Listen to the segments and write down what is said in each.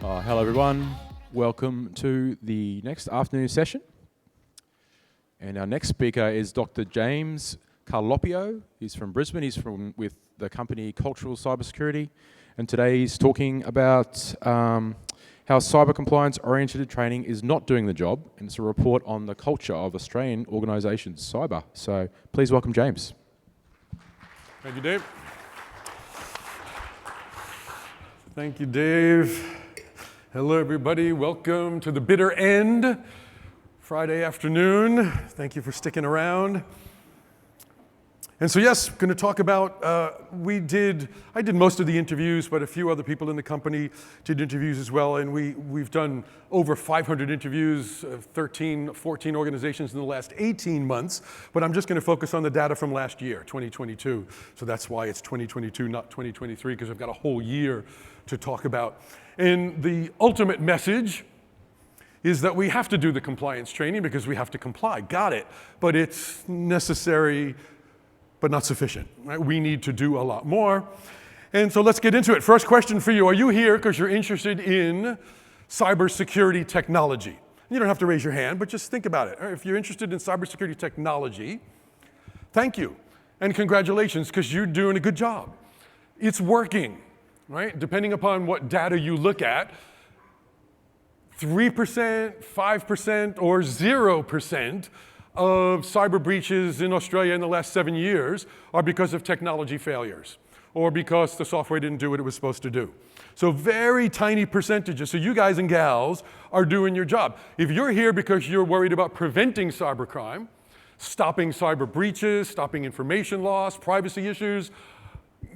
Hello everyone, welcome to the next afternoon session. And our next speaker is Dr. James Carlopio. He's from Brisbane, with the company Cultural Cybersecurity. And today he's talking about how cyber compliance oriented training is not doing the job. And it's a report on the culture of Australian organisations cyber. So please welcome James. Thank you, Dave. Thank you, Dave. Hello, everybody. Welcome to the bitter end, Friday afternoon. Thank you for sticking around. And so, yes, going to talk about, I did most of the interviews, but a few other people in the company did interviews as well. And we've done over 500 interviews, 14 organizations in the last 18 months. But I'm just going to focus on the data from last year, 2022. So that's why it's 2022, not 2023, because I've got a whole year to talk about. And the ultimate message is that we have to do the compliance training because we have to comply. Got it. But it's necessary, but not sufficient. Right? We need to do a lot more. And so let's get into it. First question for you. Are you here because you're interested in cybersecurity technology? You don't have to raise your hand, but just think about it. If you're interested in cybersecurity technology, thank you. And congratulations, because you're doing a good job. It's working. Right? Depending upon what data you look at, 3%, 5%, or 0% of cyber breaches in Australia in the last 7 years are because of technology failures or because the software didn't do what it was supposed to do. So very tiny percentages. So you guys and gals are doing your job. If you're here because you're worried about preventing cybercrime, stopping cyber breaches, stopping information loss, privacy issues,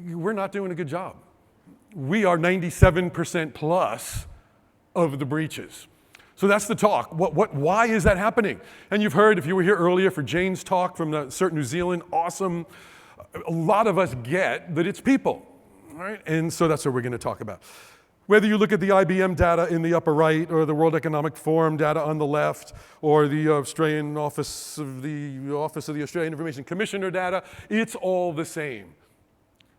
we're not doing a good job. We are 97% plus of the breaches. So that's the talk. Why is that happening? And you've heard, if you were here earlier for Jane's talk from the AusCERT New Zealand, awesome. A lot of us get that it's people, right? And so that's what we're going to talk about. Whether you look at the IBM data in the upper right, or the World Economic Forum data on the left, or the Australian Office of the Australian Information Commissioner data, it's all the same.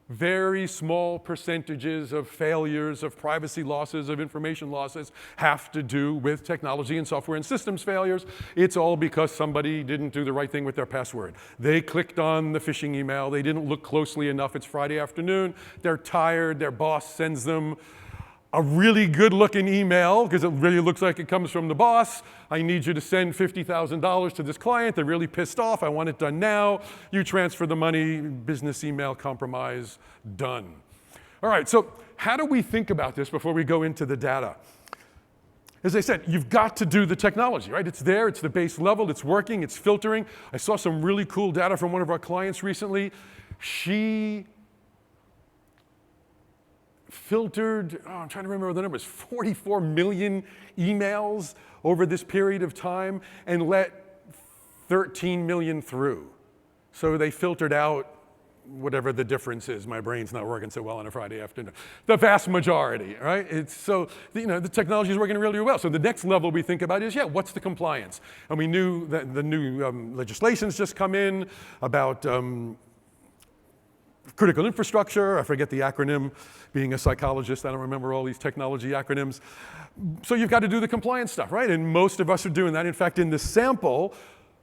Very small percentages of failures, of privacy losses, of information losses have to do with technology and software and systems failures. It's all because somebody didn't do the right thing with their password. They clicked on the phishing email. They didn't look closely enough. It's Friday afternoon. They're tired. Their boss sends them a really good-looking email, because it really looks like it comes from the boss. I need you to send $50,000 to this client. They're really pissed off. I want it done now. You transfer the money, business email compromise, done. All right, so how do we think about this before we go into the data? As I said, you've got to do the technology, right? It's there, it's the base level, it's working, it's filtering. I saw some really cool data from one of our clients recently. She filtered, I'm trying to remember the numbers, 44 million emails over this period of time and let 13 million through. So they filtered out whatever the difference is. My brain's not working so well on a Friday afternoon. The vast majority, right? It's so, the technology is working really well. So the next level we think about is, what's the compliance? And we knew that the new legislation's just come in about critical infrastructure. I forget the acronym. Being a psychologist, I don't remember all these technology acronyms. So you've got to do the compliance stuff, right? And most of us are doing that. In fact, in the sample,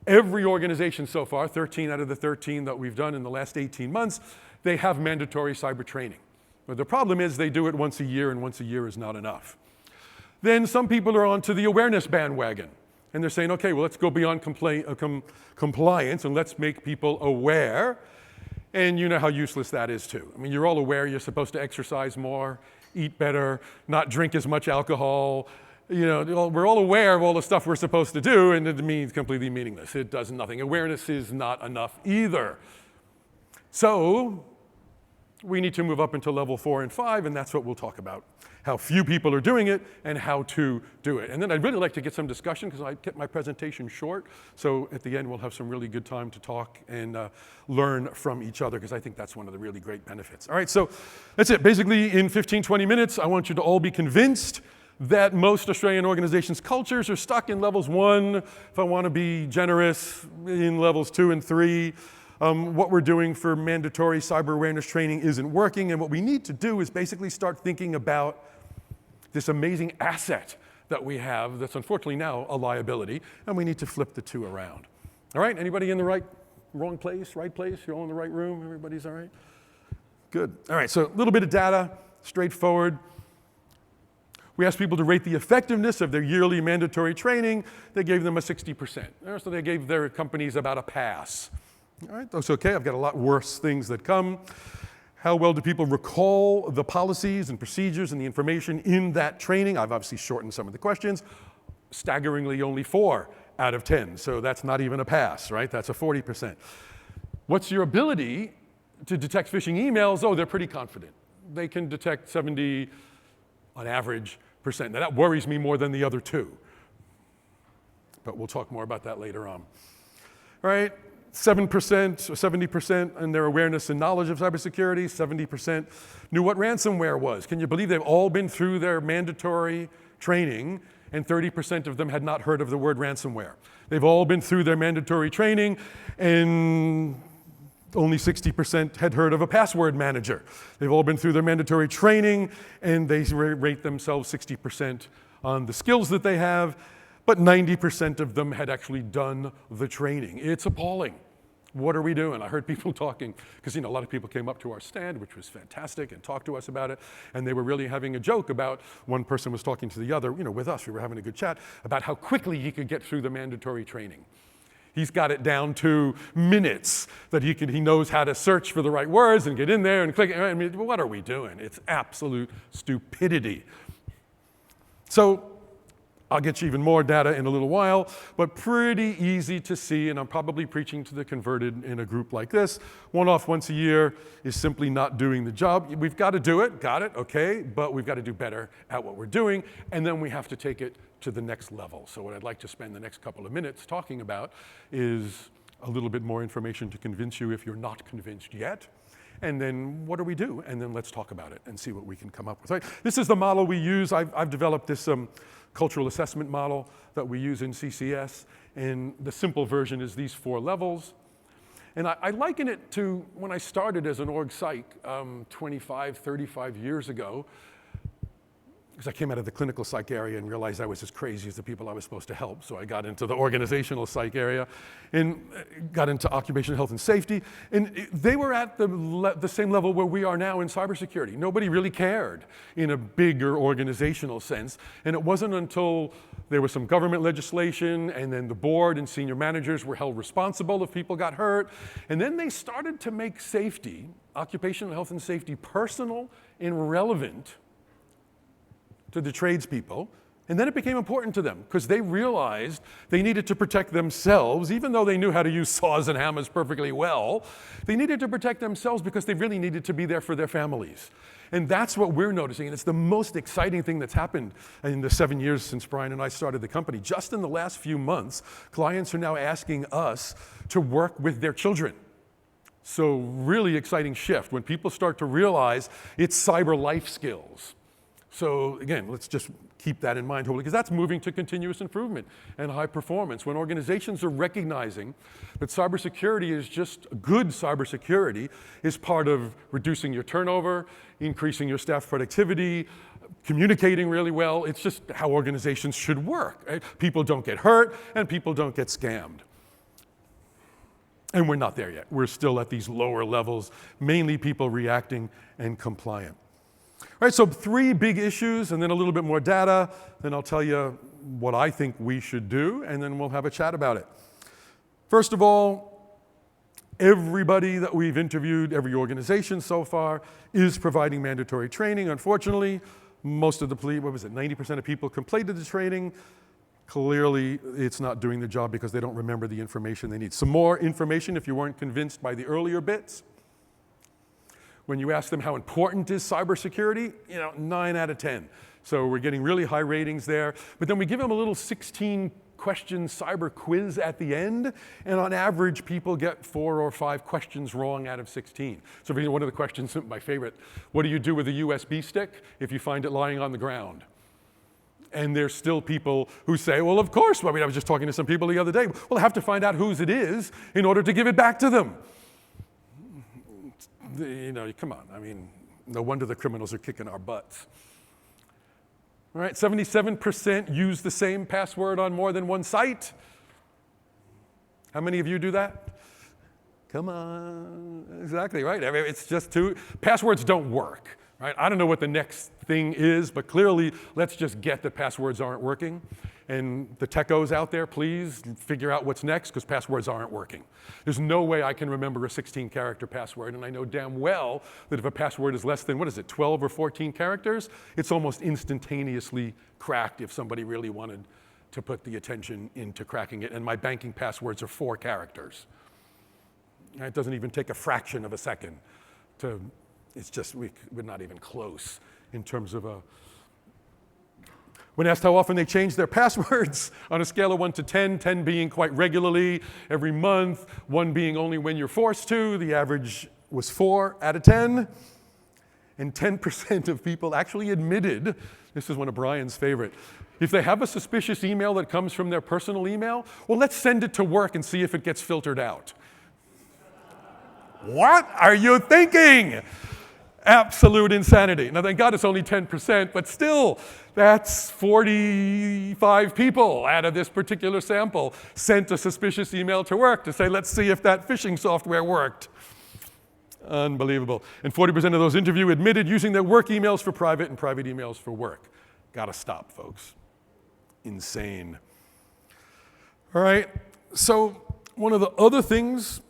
every organization so far, 13 out of the 13 that we've done in the last 18 months, they have mandatory cyber training. But the problem is they do it once a year, and once a year is not enough. Then some people are onto the awareness bandwagon. And they're saying, okay, well, let's go beyond compliance and let's make people aware. And you know how useless that is too. I mean, you're all aware you're supposed to exercise more, eat better, not drink as much alcohol. We're all aware of all the stuff we're supposed to do, and it means completely meaningless. It does nothing. Awareness is not enough either. So we need to move up into level 4 and 5, and that's what we'll talk about. How few people are doing it and how to do it. And then I'd really like to get some discussion, because I kept my presentation short. So at the end, we'll have some really good time to talk and learn from each other, because I think that's one of the really great benefits. All right, so that's it. Basically, in 15, 20 minutes, I want you to all be convinced that most Australian organizations' cultures are stuck in levels 1, if I want to be generous, in levels 2 and 3. What we're doing for mandatory cyber awareness training isn't working, and what we need to do is basically start thinking about this amazing asset that we have that's unfortunately now a liability, and we need to flip the two around. All right, anybody in the wrong place, right place? You're all in the right room? Everybody's all right? Good. All right, so a little bit of data, straightforward. We asked people to rate the effectiveness of their yearly mandatory training. They gave them a 60%. So they gave their companies about a pass. All right, that's okay. I've got a lot worse things that come. How well do people recall the policies and procedures and the information in that training? I've obviously shortened some of the questions. Staggeringly, only 4 out of 10. So that's not even a pass, right? That's a 40%. What's your ability to detect phishing emails? Oh, they're pretty confident. They can detect 70 on average %. Now that worries me more than the other 2. But we'll talk more about that later on. All right, 7% or 70% in their awareness and knowledge of cybersecurity, 70% knew what ransomware was. Can you believe they've all been through their mandatory training and 30% of them had not heard of the word ransomware? They've all been through their mandatory training and only 60% had heard of a password manager. They've all been through their mandatory training and they rate themselves 60% on the skills that they have, but 90% of them had actually done the training. It's appalling. What are we doing? I heard people talking, because a lot of people came up to our stand, which was fantastic, and talked to us about it, and they were really having a joke about, one person was talking to the other, with us, we were having a good chat, about how quickly he could get through the mandatory training. He's got it down to minutes that he knows how to search for the right words and get in there and click. I mean, what are we doing? It's absolute stupidity. So I'll get you even more data in a little while, but pretty easy to see, and I'm probably preaching to the converted in a group like this. One-off once a year is simply not doing the job. We've got to do it, got it, okay, but we've got to do better at what we're doing, and then we have to take it to the next level. So what I'd like to spend the next couple of minutes talking about is a little bit more information to convince you if you're not convinced yet. And then what do we do? And then let's talk about it and see what we can come up with. Right? This is the model we use. I've developed this cultural assessment model that we use in CCS. And the simple version is these 4 levels. And I liken it to when I started as an org psych 25, 35 years ago, because I came out of the clinical psych area and realized I was as crazy as the people I was supposed to help. So I got into the organizational psych area and got into occupational health and safety. And they were at the same level where we are now in cybersecurity. Nobody really cared in a bigger organizational sense. And it wasn't until there was some government legislation and then the board and senior managers were held responsible if people got hurt. And then they started to make safety, occupational health and safety, personal and relevant to the tradespeople, and then it became important to them because they realized they needed to protect themselves, even though they knew how to use saws and hammers perfectly well. They needed to protect themselves because they really needed to be there for their families. And that's what we're noticing, and it's the most exciting thing that's happened in the 7 years since Brian and I started the company. Just in the last few months, clients are now asking us to work with their children. So really exciting shift when people start to realize it's cyber life skills. So again, let's just keep that in mind, because that's moving to continuous improvement and high performance. When organizations are recognizing that cybersecurity is just good cybersecurity is part of reducing your turnover, increasing your staff productivity, communicating really well. It's just how organizations should work. Right? People don't get hurt and people don't get scammed. And we're not there yet. We're still at these lower levels, mainly people reacting and compliant. All right, so 3 big issues and then a little bit more data. Then I'll tell you what I think we should do, and then we'll have a chat about it. First of all, everybody that we've interviewed, every organization so far, is providing mandatory training. Unfortunately, most of the 90% of people completed the training. Clearly, it's not doing the job because they don't remember the information they need. Some more information if you weren't convinced by the earlier bits. When you ask them how important is cybersecurity, 9 out of 10. So we're getting really high ratings there. But then we give them a little 16-question cyber quiz at the end, and on average, people get 4 or 5 questions wrong out of 16. So one of the questions, my favorite, what do you do with a USB stick if you find it lying on the ground? And there's still people who say, well, of course. I was just talking to some people the other day. Well, I have to find out whose it is in order to give it back to them. Come on. No wonder the criminals are kicking our butts. All right, 77% use the same password on more than one site. How many of you do that? Come on, exactly, right? I mean, it's just passwords don't work, right? I don't know what the next thing is, but clearly, let's just get that passwords aren't working. And the techos out there, please figure out what's next, because passwords aren't working. There's no way I can remember a 16-character password, and I know damn well that if a password is less than, 12 or 14 characters, it's almost instantaneously cracked if somebody really wanted to put the attention into cracking it. And my banking passwords are 4 characters. It doesn't even take a fraction of a second to, it's just, we're not even close in terms of a. When asked how often they change their passwords, on a scale of 1 to 10, 10 being quite regularly, every month, 1 being only when you're forced to, the average was 4 out of 10. And 10% of people actually admitted, this is one of Brian's favorite, if they have a suspicious email that comes from their personal email, well, let's send it to work and see if it gets filtered out. What are you thinking? Absolute insanity. Now, thank God it's only 10%, but still, that's 45 people out of this particular sample sent a suspicious email to work to say, let's see if that phishing software worked. Unbelievable. And 40% of those interviewed admitted using their work emails for private and private emails for work. Gotta stop, folks. Insane. All right, so one of the other things,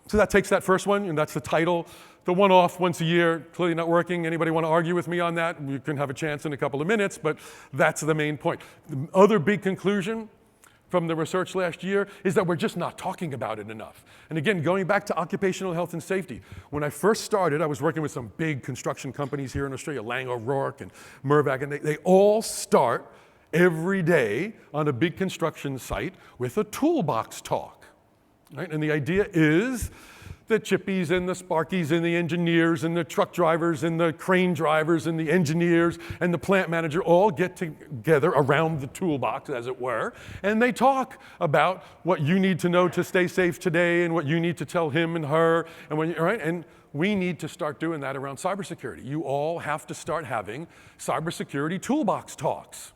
so that takes that first one, and that's the title. The one-off once a year, clearly not working. Anybody want to argue with me on that? You can have a chance in a couple of minutes, but that's the main point. The other big conclusion from the research last year is that we're just not talking about it enough. And again, going back to occupational health and safety, when I first started, I was working with some big construction companies here in Australia, Lang O'Rourke and Mirvac, and they all start every day on a big construction site with a toolbox talk. Right? And the idea is the chippies and the sparkies and the engineers and the truck drivers and the crane drivers and the engineers and the plant manager all get together around the toolbox, as it were, and they talk about what you need to know to stay safe today and what you need to tell him and her. And we need to start doing that around cybersecurity. You all have to start having cybersecurity toolbox talks.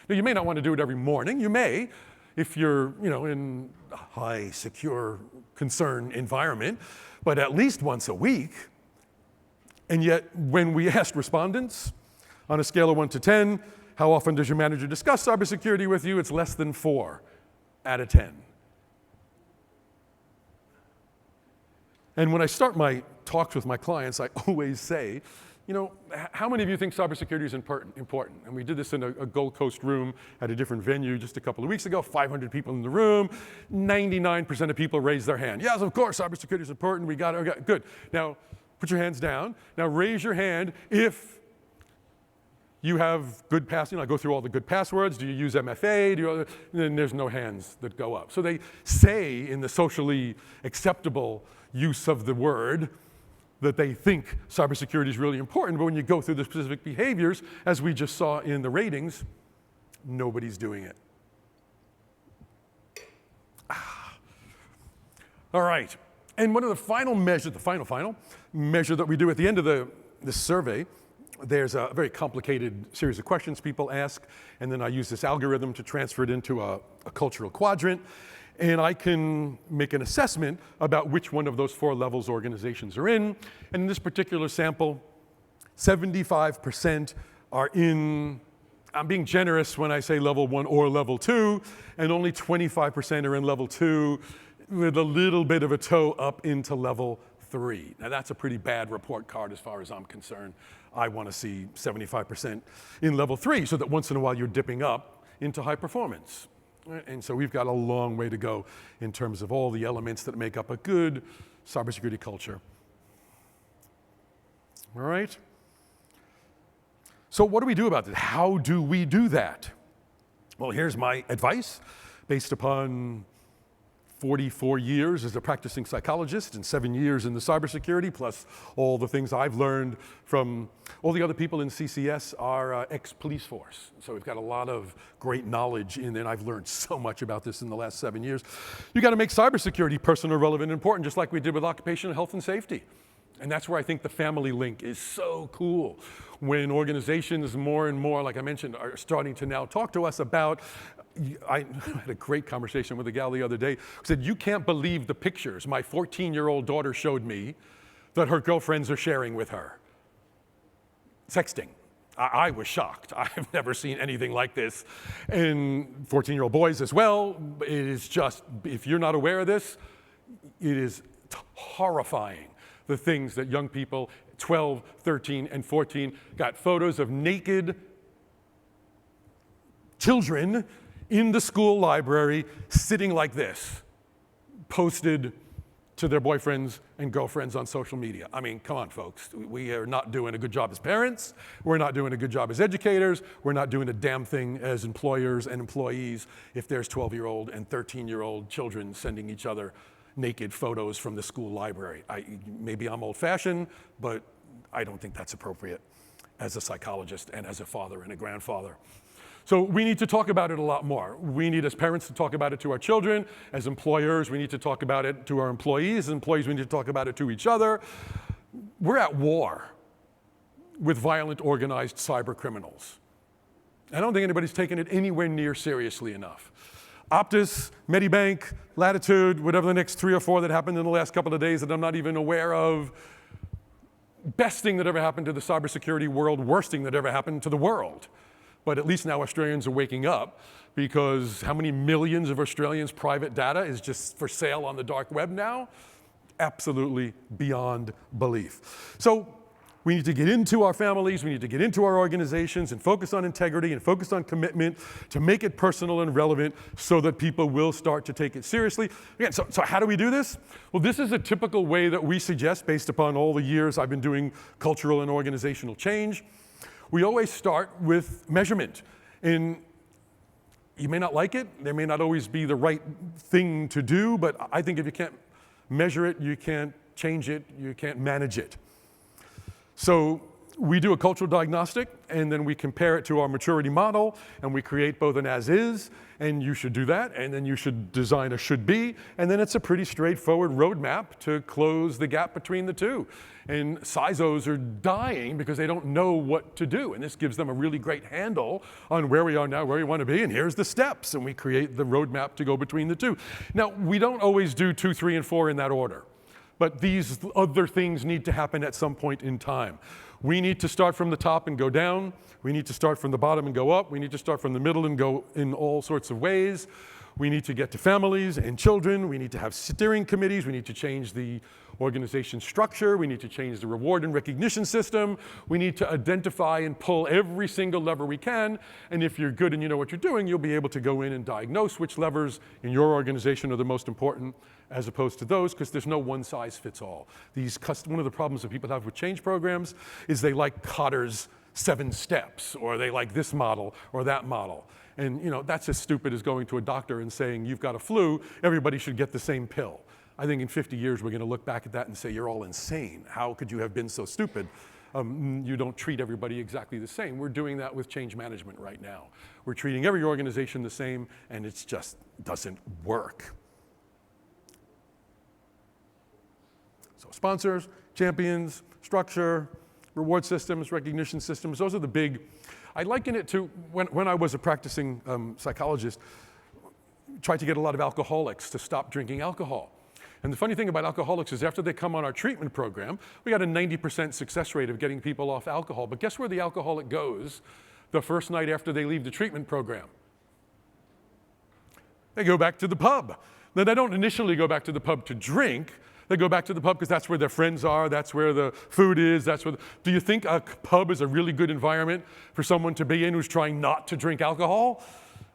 Now, you may not want to do it every morning. You may, if you're in a high secure concern environment, but at least once a week. And yet, when we asked respondents on a scale of 1 to 10, how often does your manager discuss cybersecurity with you? It's less than 4 out of 10. And when I start my talks with my clients, I always say, how many of you think cybersecurity is important? And we did this in a Gold Coast room at a different venue just a couple of weeks ago, 500 people in the room. 99% of people raised their hand. Yes, of course, cybersecurity is important. We got it. Good. Now, put your hands down. Now, raise your hand if you have good passwords. I go through all the good passwords. Do you use MFA? Then there's no hands that go up. So they say in the socially acceptable use of the word that they think cybersecurity is really important, but when you go through the specific behaviors, as we just saw in the ratings, nobody's doing it. All right, and one of the final measures, the final measure that we do at the end of this survey, there's a very complicated series of questions people ask, and then I use this algorithm to transfer it into a cultural quadrant. And I can make an assessment about which one of those 4 levels organizations are in. And in this particular sample, 75% are in, I'm being generous when I say level 1 or level 2, and only 25% are in level 2 with a little bit of a toe up into level 3. Now that's a pretty bad report card as far as I'm concerned. I want to see 75% in level 3 so that once in a while you're dipping up into high performance. And so we've got a long way to go in terms of all the elements that make up a good cybersecurity culture. All right? So what do we do about this? How do we do that? Well, here's my advice based upon 44 years as a practicing psychologist and 7 years in the cybersecurity, plus all the things I've learned from all the other people in CCS are ex-police force. So we've got a lot of great knowledge in there, and I've learned so much about this in the last 7 years. You got to make cybersecurity personal, relevant, and important, just like we did with occupational health and safety. And that's where I think the family link is so cool. When organizations more and more, like I mentioned, are starting to now talk to us about, I had a great conversation with a gal the other day who said, you can't believe the pictures my 14-year-old daughter showed me that her girlfriends are sharing with her. Sexting. I was shocked. I've never seen anything like this. And 14-year-old boys as well. It is just, if you're not aware of this, it is horrifying. The things that young people, 12, 13, and 14, got photos of naked children in the school library sitting like this, posted to their boyfriends and girlfriends on social media. I mean, come on, folks. We are not doing a good job as parents. We're not doing a good job as educators. We're not doing a damn thing as employers and employees if there's 12-year-old and 13-year-old children sending each other naked photos from the school library. Maybe I'm old-fashioned, but I don't think that's appropriate as a psychologist and as a father and a grandfather. So we need to talk about it a lot more. We need, as parents, to talk about it to our children. As employers, we need to talk about it to our employees. As employees, we need to talk about it to each other. We're at war with violent, organized cyber criminals. I don't think anybody's taken it anywhere near seriously enough. Optus, Medibank, Latitude, whatever the next 3 or 4 that happened in the last couple of days that I'm not even aware of. Best thing that ever happened to the cybersecurity world, worst thing that ever happened to the world. But at least now Australians are waking up, because how many millions of Australians' private data is just for sale on the dark web now? Absolutely beyond belief. So we need to get into our families, we need to get into our organizations and focus on integrity and focus on commitment to make it personal and relevant so that people will start to take it seriously. Again, so how do we do this? Well, this is a typical way that we suggest based upon all the years I've been doing cultural and organizational change. We always start with measurement. And you may not like it, there may not always be the right thing to do, but I think if you can't measure it, you can't change it, you can't manage it. So we do a cultural diagnostic, and then we compare it to our maturity model, and we create both an as-is, and you should do that, and then you should design a should-be, and then it's a pretty straightforward roadmap to close the gap between the two. And CISOs are dying because they don't know what to do, and this gives them a really great handle on where we are now, where we want to be, and here's the steps, and we create the roadmap to go between the two. Now, we don't always do 2, 3, and 4 in that order, but these other things need to happen at some point in time. We need to start from the top and go down. We need to start from the bottom and go up. We need to start from the middle and go in all sorts of ways. We need to get to families and children. We need to have steering committees. We need to change the organization structure. We need to change the reward and recognition system. We need to identify and pull every single lever we can. And if you're good and you know what you're doing, you'll be able to go in and diagnose which levers in your organization are the most important as opposed to those, because there's no one size fits all. One of the problems that people have with change programs is they like Kotter's 7 steps, or they like this model or that model. And that's as stupid as going to a doctor and saying, you've got a flu, everybody should get the same pill. I think in 50 years we're going to look back at that and say, you're all insane. How could you have been so stupid? You don't treat everybody exactly the same. We're doing that with change management right now. We're treating every organization the same, and it just doesn't work. So sponsors, champions, structure, reward systems, recognition systems, those are the big. I liken it to when I was a practicing psychologist, tried to get a lot of alcoholics to stop drinking alcohol. And the funny thing about alcoholics is after they come on our treatment program, we got a 90% success rate of getting people off alcohol. But guess where the alcoholic goes the first night after they leave the treatment program? They go back to the pub. Now, they don't initially go back to the pub to drink. They go back to the pub because that's where their friends are, that's where the food is, Do you think a pub is a really good environment for someone to be in who's trying not to drink alcohol?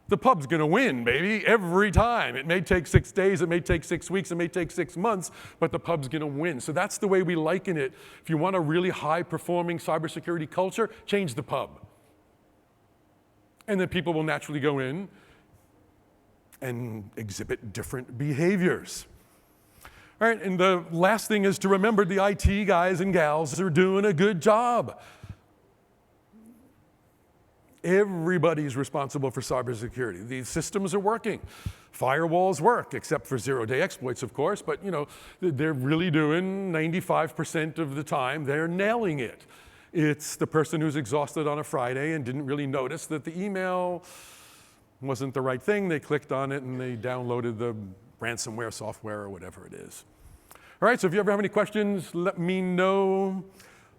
The pub's gonna win, baby, every time. It may take 6 days, it may take 6 weeks, it may take 6 months, but the pub's gonna win. So that's the way we liken it. If you want a really high-performing cybersecurity culture, change the pub. And then people will naturally go in and exhibit different behaviors. All right, and the last thing is to remember the IT guys and gals are doing a good job. Everybody's responsible for cybersecurity. These systems are working. Firewalls work, except for zero-day exploits, of course, but they're really doing 95% of the time, they're nailing it. It's the person who's exhausted on a Friday and didn't really notice that the email wasn't the right thing. They clicked on it and they downloaded the ransomware software or whatever it is. All right, so if you ever have any questions, let me know.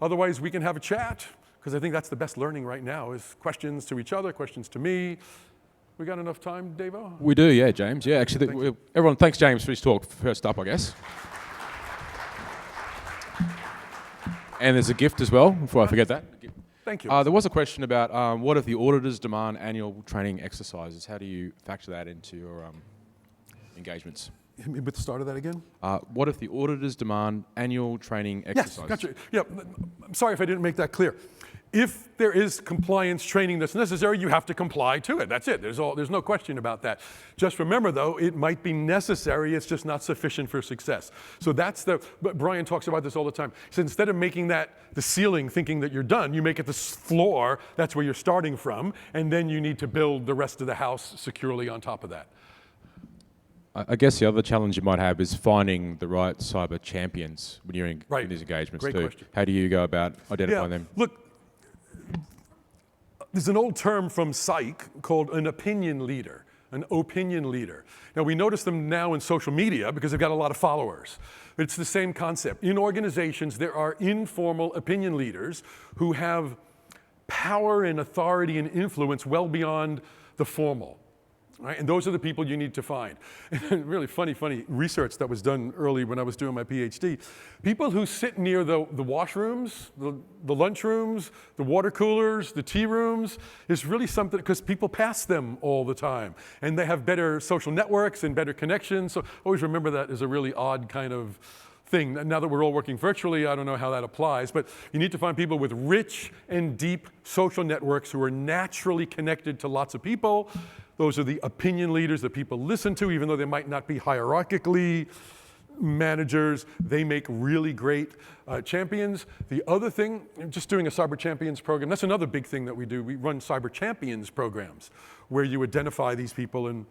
Otherwise, we can have a chat, because I think that's the best learning right now, is questions to each other, questions to me. We got enough time, Davo? We do, yeah, James. Yeah, actually, everyone, thanks, James, for his talk. First up, I guess. And there's a gift as well, before I forget that. Thank you. There was a question about what if the auditors demand annual training exercises? How do you factor that into your engagements? Hit me with the start of that again? What if the auditors demand annual training exercises? Yes, gotcha. Yeah, I'm sorry if I didn't make that clear. If there is compliance training that's necessary, you have to comply to it. That's it. There's no question about that. Just remember, though, it might be necessary. It's just not sufficient for success. So but Brian talks about this all the time. So instead of making that the ceiling, thinking that you're done, you make it the floor. That's where you're starting from. And then you need to build the rest of the house securely on top of that. I guess the other challenge you might have is finding the right cyber champions when you're in these engagements Great too. question. How do you go about identifying them? Look, there's an old term from psych called an opinion leader, an opinion leader. Now, we notice them now in social media because they've got a lot of followers. But it's the same concept. In organizations, there are informal opinion leaders who have power and authority and influence well beyond the formal. Right? And those are the people you need to find. And really funny research that was done early when I was doing my PhD. People who sit near the washrooms, the lunchrooms, the water coolers, the tea rooms, is really something, because people pass them all the time. And they have better social networks and better connections. So always remember that as a really odd kind of thing. Now that we're all working virtually, I don't know how that applies, but you need to find people with rich and deep social networks who are naturally connected to lots of people. Those are the opinion leaders that people listen to, even though they might not be hierarchically managers. They make really great champions. The other thing, just doing a cyber champions program, that's another big thing that we do. We run cyber champions programs where you identify these people, and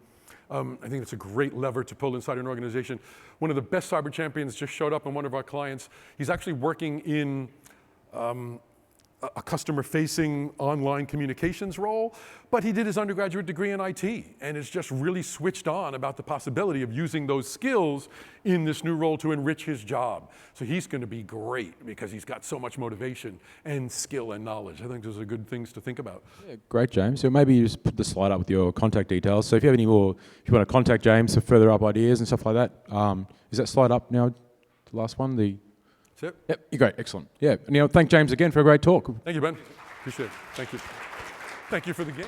I think it's a great lever to pull inside an organization. One of the best cyber champions just showed up in one of our clients. He's actually working in a customer-facing online communications role, but he did his undergraduate degree in IT and is just really switched on about the possibility of using those skills in this new role to enrich his job. So he's going to be great because he's got so much motivation and skill and knowledge. I think those are good things to think about. Yeah, great, James. So maybe you just put the slide up with your contact details. So if you have any more, if you want to contact James for further up ideas and stuff like that, is that slide up now, the last one? That's it? Yep, you're great, excellent. Yeah, and thank James again for a great talk. Thank you, Ben. Appreciate it. Thank you. Thank you for the game.